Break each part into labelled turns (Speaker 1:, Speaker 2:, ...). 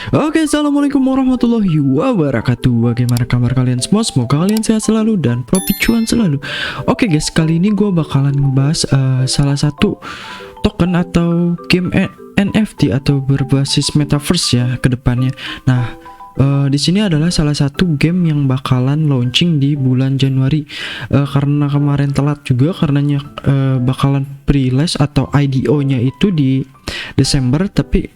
Speaker 1: Oke, assalamualaikum warahmatullahi wabarakatuh. Bagaimana kabar kalian semua? Semoga kalian sehat selalu dan profit cuan selalu. Oke guys, kali ini gue bakalan ngebahas salah satu token atau game NFT atau berbasis metaverse ya ke depannya. Nah, di sini adalah salah satu game yang bakalan launching di bulan Januari. Karena kemarin telat juga karenanya bakalan pre-release atau IDO-nya itu di Desember, tapi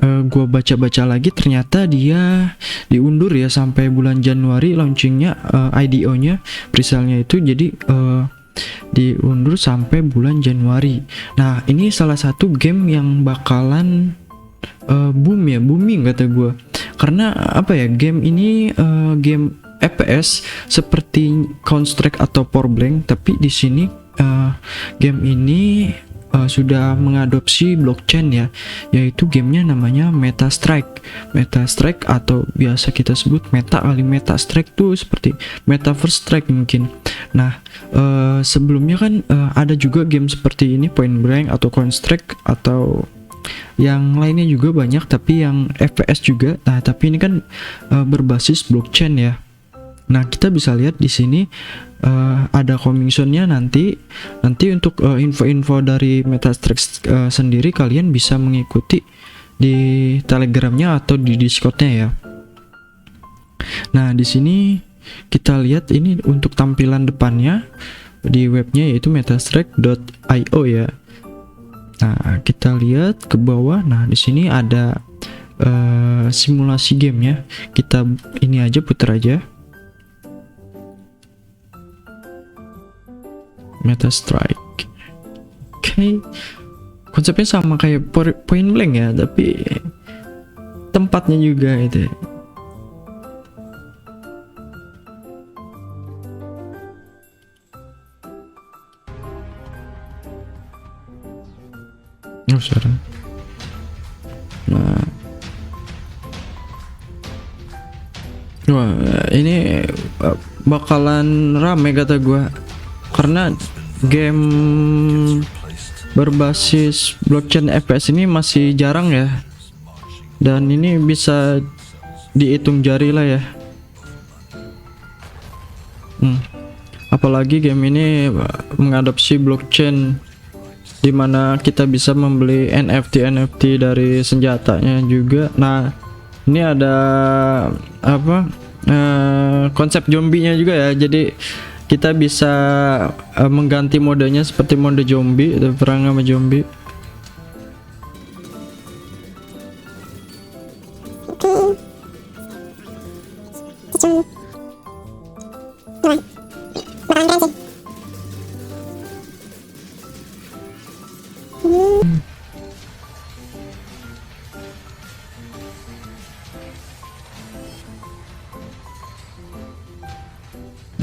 Speaker 1: gue baca-baca lagi ternyata dia diundur ya sampai bulan Januari launchingnya, IDO-nya presale-nya itu jadi diundur sampai bulan Januari. Nah, ini salah satu game yang bakalan booming kata gue, karena apa ya, game ini game FPS seperti Counter-Strike atau Powerblank, tapi di sini game ini sudah mengadopsi blockchain ya, yaitu gamenya namanya MetaStrike atau biasa kita sebut MetaStrike tuh seperti Metaverse Strike mungkin. Nah, sebelumnya kan ada juga game seperti ini, Point Blank atau Counter-Strike atau yang lainnya juga banyak, tapi yang FPS juga. Nah, tapi ini kan berbasis blockchain ya. Nah, kita bisa lihat di sini ada coming soon-nya nanti untuk info-info dari MetaStrike sendiri kalian bisa mengikuti di Telegramnya atau di Discordnya ya. Nah, di sini kita lihat ini untuk tampilan depannya di webnya, yaitu metastrike.io ya. Nah, kita lihat ke bawah. Nah, di sini ada simulasi gamenya. Kita ini aja, putar aja. MetaStrike. Oke. Konsepnya sama kayak Point Blank ya, tapi tempatnya juga itu. Oh, sorry. Nah, wah, ini bakalan rame kata gua, karena game berbasis blockchain FPS ini masih jarang ya, dan ini bisa dihitung jari lah ya. Apalagi game ini mengadopsi blockchain, dimana kita bisa membeli NFT dari senjatanya juga. Nah, ini ada apa, konsep zombinya juga ya, jadi kita bisa mengganti modenya seperti mode zombie, perang sama zombie.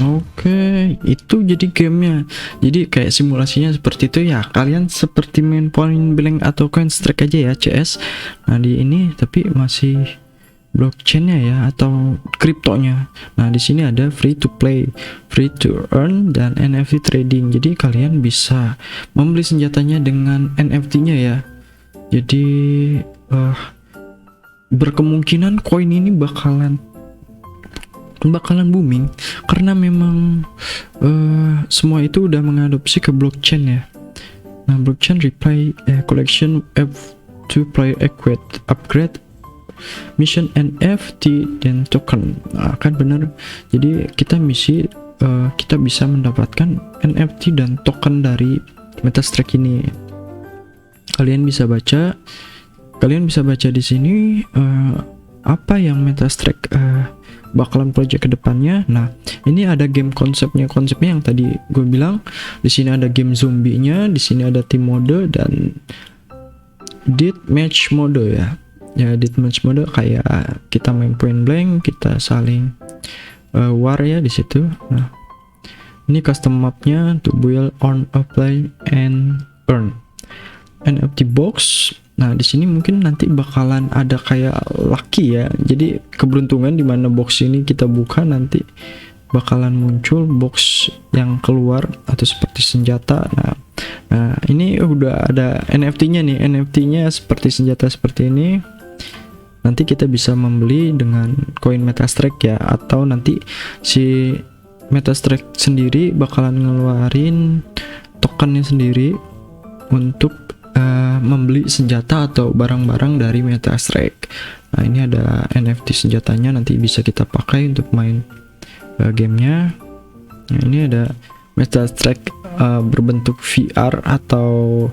Speaker 1: Oke, itu jadi gamenya. Jadi kayak simulasinya seperti itu ya. Kalian seperti main Point Blank atau Counter-Strike aja ya, CS. Nah, di ini tapi masih blockchainnya ya, atau kriptonya. Nah, di sini ada free to play, free to earn, dan NFT trading. Jadi kalian bisa membeli senjatanya dengan NFT-nya ya. Jadi berkemungkinan koin ini bakalan booming, karena memang semua itu udah mengadopsi ke blockchain ya. Nah, blockchain reply collection to play equate upgrade mission NFT dan token. Nah, kan bener, jadi kita kita bisa mendapatkan NFT dan token dari MetaStrike ini. Kalian bisa baca di sini apa yang MetaStrike bakalan project ke depannya. Nah, ini ada game konsepnya yang tadi gue bilang. Di sini ada game zombinya, di sini ada team mode dan deathmatch mode ya. Ya, deathmatch mode kayak kita main Point Blank, kita saling war ya di situ. Nah, ini custom mapnya to build on a play and earn NFT box. Nah, di sini mungkin nanti bakalan ada kayak lucky ya. Jadi keberuntungan di mana box ini kita buka nanti bakalan muncul box yang keluar atau seperti senjata. Nah, ini udah ada NFT-nya nih. NFT-nya seperti senjata seperti ini. nanti kita bisa membeli dengan koin MetaStrack ya, atau nanti si MetaStrack sendiri bakalan ngeluarin tokennya sendiri untuk membeli senjata atau barang-barang dari MetaStrack. Nah, ini ada NFT senjatanya, nanti bisa kita pakai untuk main gamenya. Nah, ini ada MetaStrack berbentuk VR atau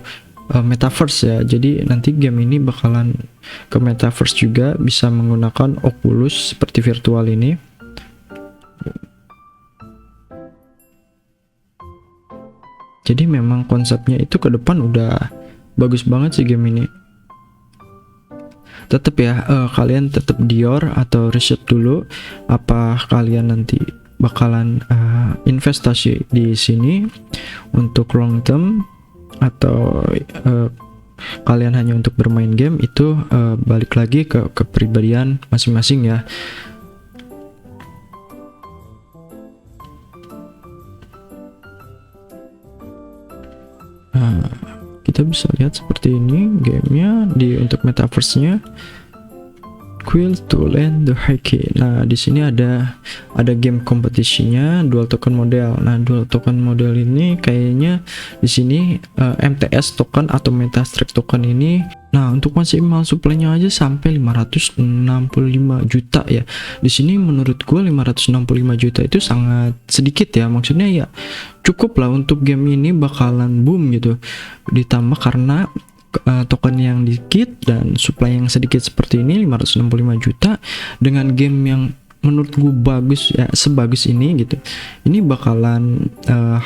Speaker 1: metaverse ya. Jadi nanti game ini bakalan ke metaverse juga, bisa menggunakan Oculus seperti virtual ini. Jadi memang konsepnya itu ke depan udah bagus banget sih game ini. Tetap ya, kalian tetap Dior atau riset dulu apa kalian nanti bakalan investasi di sini untuk long term, atau kalian hanya untuk bermain game. Itu balik lagi ke kepribadian masing-masing ya. Kita bisa lihat seperti ini gamenya untuk metaverse-nya. Quill to Land the Hike. Nah, di sini ada game kompetisinya, dual token model. Nah, dual token model ini kayaknya di sini MTS token atau MetaStrack token ini. Nah, untuk maksimal supply-nya aja sampai 565 juta ya. Di sini menurut gue 565 juta itu sangat sedikit ya. Maksudnya ya cukup lah untuk game ini bakalan boom gitu. Ditambah karena token yang dikit dan supply yang sedikit seperti ini, 565 juta dengan game yang menurut gue bagus ya, sebagus ini gitu. Ini bakalan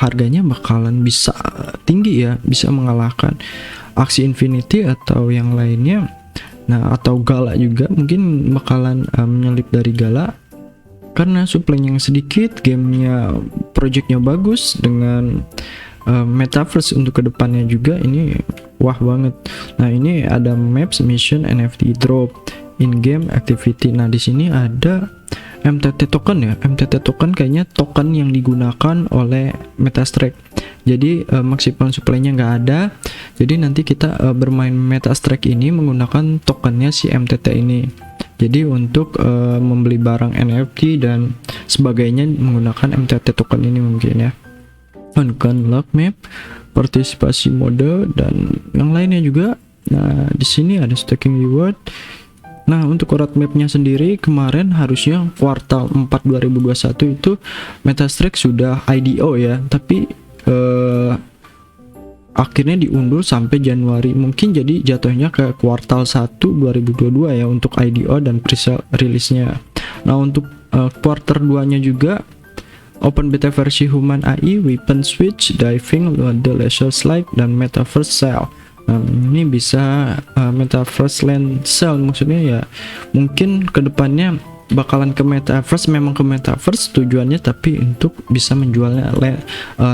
Speaker 1: harganya bakalan bisa tinggi ya, bisa mengalahkan Axie Infinity atau yang lainnya. Nah, atau Gala juga mungkin bakalan menyelip dari Gala karena supply yang sedikit, gamenya projectnya bagus dengan metaverse untuk kedepannya juga. Ini wah banget. Nah, ini ada maps, mission, NFT drop, in-game activity. Nah, di sini ada MTT token ya. MTT token kayaknya token yang digunakan oleh MetaStrack. Jadi maksimal supply-nya nggak ada. Jadi nanti kita bermain MetaStrack ini menggunakan tokennya si MTT ini. Jadi untuk membeli barang NFT dan sebagainya menggunakan MTT token ini mungkin ya. Unlock map, partisipasi mode, dan yang lainnya juga. Nah, di sini ada staking reward. Nah, untuk roadmapnya sendiri kemarin harusnya kuartal 4 2021 itu MetaStrack sudah IDO ya, tapi akhirnya diundur sampai Januari. Mungkin jadi jatuhnya ke kuartal 1 2022 ya untuk IDO dan pre-sale rilisnya. Nah, untuk quarter 2 nya juga open beta versi Human AI, Weapon Switch, Diving, The Leisure Slide, dan Metaverse Sale. Nah, ini bisa Metaverse Land Sale, maksudnya ya mungkin kedepannya bakalan ke Metaverse, memang ke Metaverse tujuannya, tapi untuk bisa menjualnya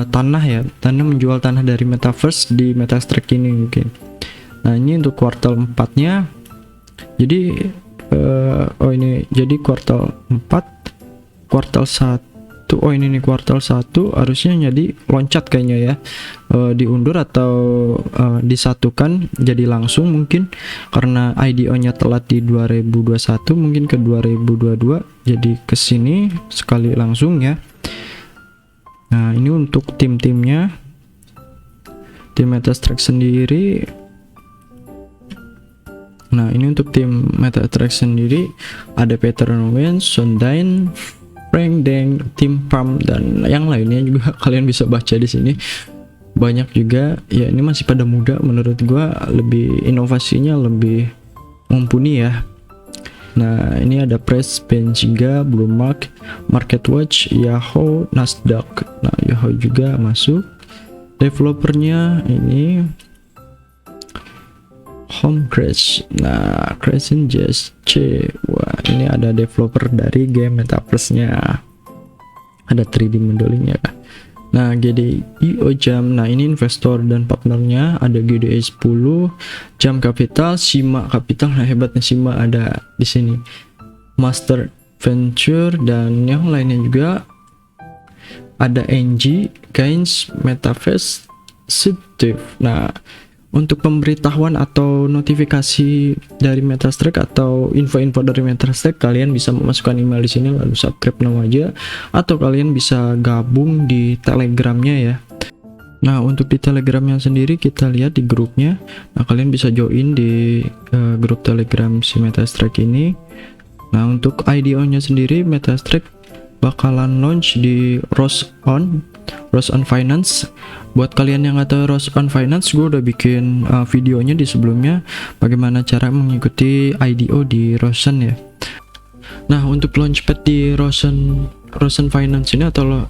Speaker 1: tanah ya, menjual tanah dari Metaverse di MetaStrack ini mungkin. Nah, ini untuk kuartal 4 nya. Jadi ini jadi kuartal 4, kuartal 1. Oh, ini nih kuartal 1 harusnya jadi loncat kayaknya ya, diundur atau disatukan jadi langsung mungkin karena IDO nya telat di 2021 mungkin ke 2022, jadi kesini sekali langsung ya. Nah, ini untuk tim-timnya, tim MetaStrack sendiri. Nah, ini untuk tim MetaStrack sendiri ada Peter Nguyen, Sundain, Frank Deng, Tim Pam, dan yang lainnya juga kalian bisa baca di sini. Banyak juga ya, ini masih pada muda, menurut gua lebih inovasinya lebih mumpuni ya. Nah, ini ada Press, Benzinga, Bloomberg, MarketWatch, Yahoo, Nasdaq. Nah, Yahoo juga masuk. Developernya ini Home Crash. Nah, Crescent Just C. Wah, ini ada developer dari game Metaverse-nya. Ada 3D modelingnya. Nah, GDIO Jam. Nah, ini investor dan partnernya. Ada GDI 10, Jam Capital, Sima Capital. Nah, hebatnya Sima ada di sini. Master Venture dan yang lainnya juga. Ada NG, Gains, Metaverse, Steve. Nah, untuk pemberitahuan atau notifikasi dari MetaStrack atau info-info dari MetaStrack, kalian bisa memasukkan email di sini lalu subscribe now aja, atau kalian bisa gabung di Telegramnya ya. Nah, untuk di Telegramnya sendiri kita lihat di grupnya. Nah, kalian bisa join di grup Telegram si MetaStrack ini. Nah, untuk IDO-nya sendiri MetaStrack bakalan launch di Rose on Finance. Buat kalian yang nggak tahu Rose on Finance, gue udah bikin videonya di sebelumnya bagaimana cara mengikuti IDO di Rose ya. Nah, untuk launchpad di Rose Finance ini atau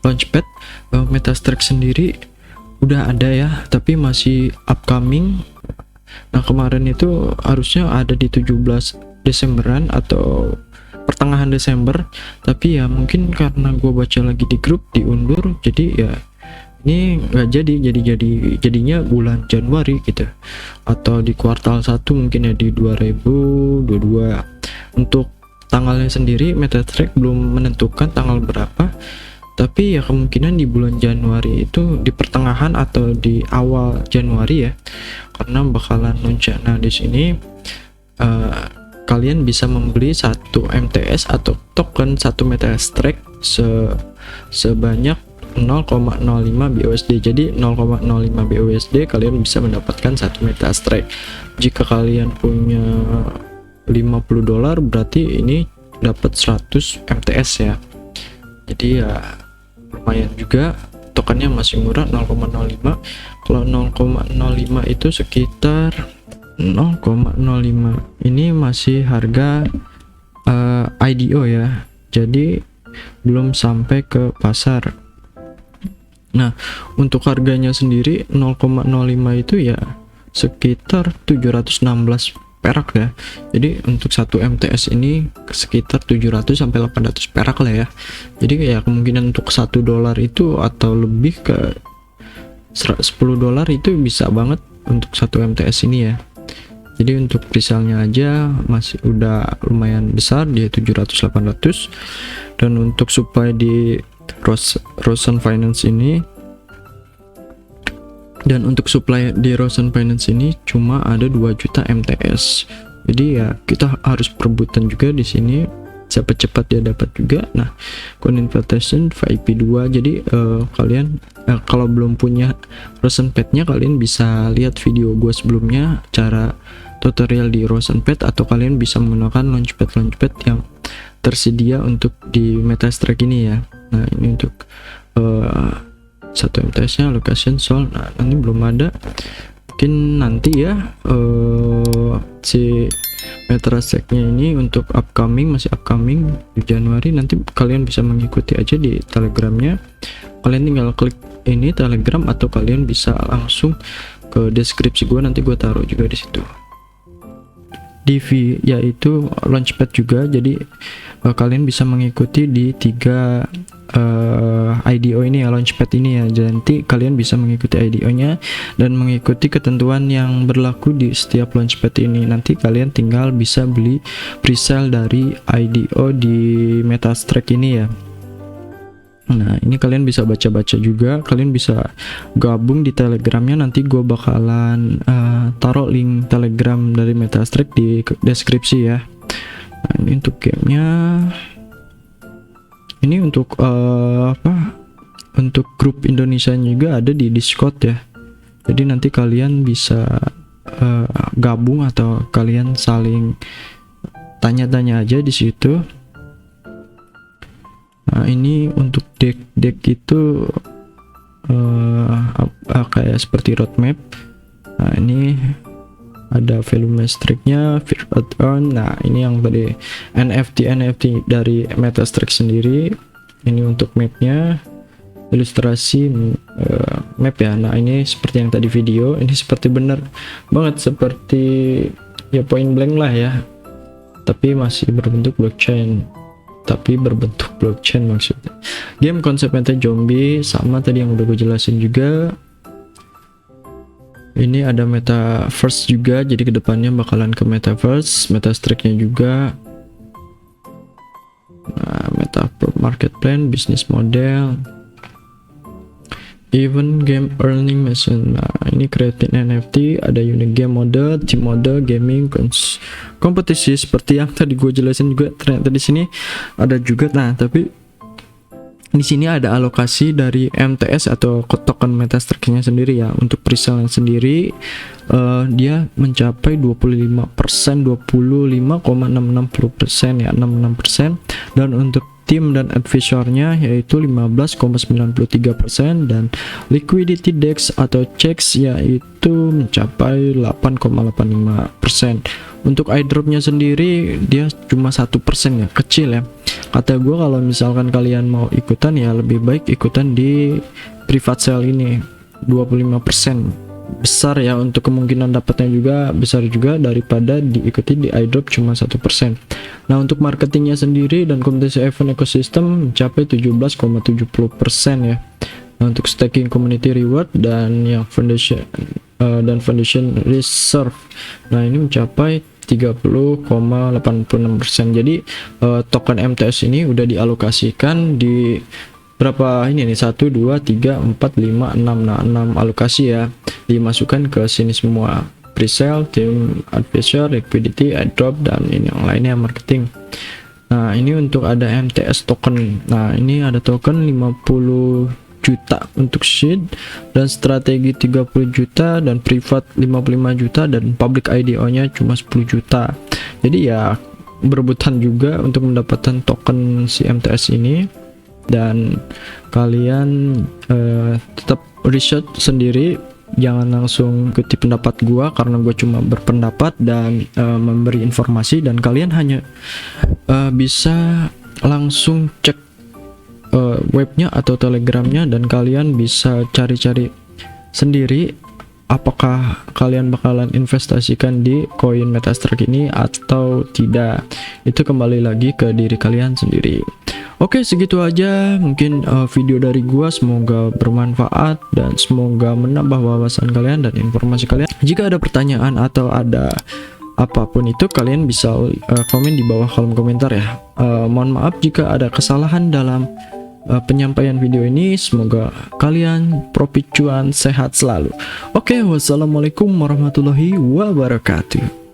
Speaker 1: launchpad MetaStrack sendiri udah ada ya, tapi masih upcoming. Nah, kemarin itu harusnya ada di 17 Desemberan atau pertengahan Desember, tapi ya mungkin karena gue baca lagi di grup diundur, jadi ya ini nggak jadinya bulan Januari gitu, atau di kuartal 1 mungkin ya di 2022. Untuk tanggalnya sendiri MetaStrack belum menentukan tanggal berapa, tapi ya kemungkinan di bulan Januari itu di pertengahan atau di awal Januari ya, karena bakalan launch. Nah, di sini kalian bisa membeli 1 MTS atau token 1 MetaStrack sebanyak 0,05 BUSD. Jadi 0,05 BUSD kalian bisa mendapatkan 1 MetaStrack. Jika kalian punya $50 berarti ini dapat 100 MTS ya. Jadi ya lumayan juga, tokennya masih murah 0,05. Kalau 0,05 itu sekitar 0,05. Ini masih harga IDO ya, jadi belum sampai ke pasar. Nah, untuk harganya sendiri 0,05 itu ya sekitar 716 perak ya. Jadi untuk 1 MTS ini sekitar 700 sampai 800 perak lah ya. Jadi ya kemungkinan untuk $1 itu atau lebih ke $10 itu bisa banget untuk 1 MTS ini ya. Jadi untuk resellnya aja masih udah lumayan besar, dia 700-800. Dan untuk supply di Rose Finance ini, cuma ada 2 juta MTS. Jadi ya kita harus perebutan juga di sini, siapa cepat dia dapat juga. Nah, coin invitation VIP 2. Jadi kalian kalau belum punya Rose Pad-nya, kalian bisa lihat video gue sebelumnya cara tutorial di Rose Pad, atau kalian bisa menggunakan launchpad yang tersedia untuk di MetaStrack ini ya. Nah, ini untuk 1 MTS nya location sold. Nah, nanti belum ada, mungkin nanti ya. Si MetaStrack nya ini untuk masih upcoming di Januari. Nanti kalian bisa mengikuti aja di Telegramnya. Kalian tinggal klik ini Telegram, atau kalian bisa langsung ke deskripsi gue, nanti gue taruh juga di situ. DV yaitu launchpad juga, jadi kalian bisa mengikuti di 3 IDO ini ya, launchpad ini ya. Jadi nanti kalian bisa mengikuti IDO nya dan mengikuti ketentuan yang berlaku di setiap launchpad ini. Nanti kalian tinggal bisa beli presale dari IDO di MetaStrack ini ya. Nah, ini kalian bisa baca-baca juga, kalian bisa gabung di Telegramnya. Nanti gue bakalan taruh link Telegram dari MetaStrack di deskripsi ya. Nah, ini untuk gamenya. Ini untuk untuk grup Indonesia juga ada di Discord ya. Jadi nanti kalian bisa gabung, atau kalian saling tanya-tanya aja di situ. Nah, ini untuk deck itu kayak seperti roadmap. Nah, ini ada volumetricnya, first on. Nah, ini yang tadi NFT dari MetaStrack sendiri. Ini untuk mapnya, ilustrasi map ya. Nah, ini seperti yang tadi video, ini seperti bener banget seperti ya point blank lah ya, tapi masih berbentuk blockchain. Maksudnya game konsepnya zombie, sama tadi yang udah gue jelasin juga. Ini ada metaverse juga, jadi kedepannya bakalan ke metaverse. MetaStrack-nya juga. Nah, market plan, bisnis model. Event game earning machine. Nah, ini creating NFT, ada unique game mode, team mode, gaming, kompetisi seperti yang tadi gue jelasin juga. Ternyata di sini ada juga. Nah, tapi di sini ada alokasi dari MTS atau token MetaStraker-nya sendiri ya. Untuk presale sendiri dia mencapai 25%, 25,660% ya, 66%. Dan untuk tim dan advisornya yaitu 15,93%, dan liquidity dex atau checks yaitu mencapai 8,85%. Untuk airdropnya sendiri dia cuma 1% ya, kecil ya. Kata gue kalau misalkan kalian mau ikutan ya lebih baik ikutan di private sale ini, 25% besar ya, untuk kemungkinan dapatnya juga besar juga daripada diikuti di airdrop cuma 1%. Nah, untuk marketingnya sendiri dan kompetisi event ekosistem mencapai 17,70% ya. Nah, untuk staking community reward dan yang foundation reserve, nah ini mencapai 30,86%. Jadi token MTS ini udah dialokasikan di berapa ini nih, 1 2 3 4 5 6. Nah, 6 alokasi ya, dimasukkan ke sini semua: presale, team advisor, liquidity, airdrop, dan ini yang lainnya marketing. Nah, ini untuk ada MTS token. Nah, ini ada token 50 juta untuk seed, dan strategi 30 juta, dan privat 55 juta, dan public IDO nya cuma 10 juta. Jadi ya berebutan juga untuk mendapatkan token si MTS ini. Dan kalian tetap research sendiri, jangan langsung ikuti pendapat gua, karena gua cuma berpendapat dan memberi informasi, dan kalian hanya bisa langsung cek webnya atau telegramnya, dan kalian bisa cari-cari sendiri apakah kalian bakalan investasikan di koin MetaStraker ini atau tidak. Itu kembali lagi ke diri kalian sendiri. Oke, segitu aja mungkin video dari gua, semoga bermanfaat dan semoga menambah wawasan kalian dan informasi kalian. Jika ada pertanyaan atau ada apapun itu, kalian bisa komen di bawah kolom komentar ya. Mohon maaf jika ada kesalahan dalam penyampaian video ini. Semoga kalian profit cuan, sehat selalu. Oke, wassalamualaikum warahmatullahi wabarakatuh.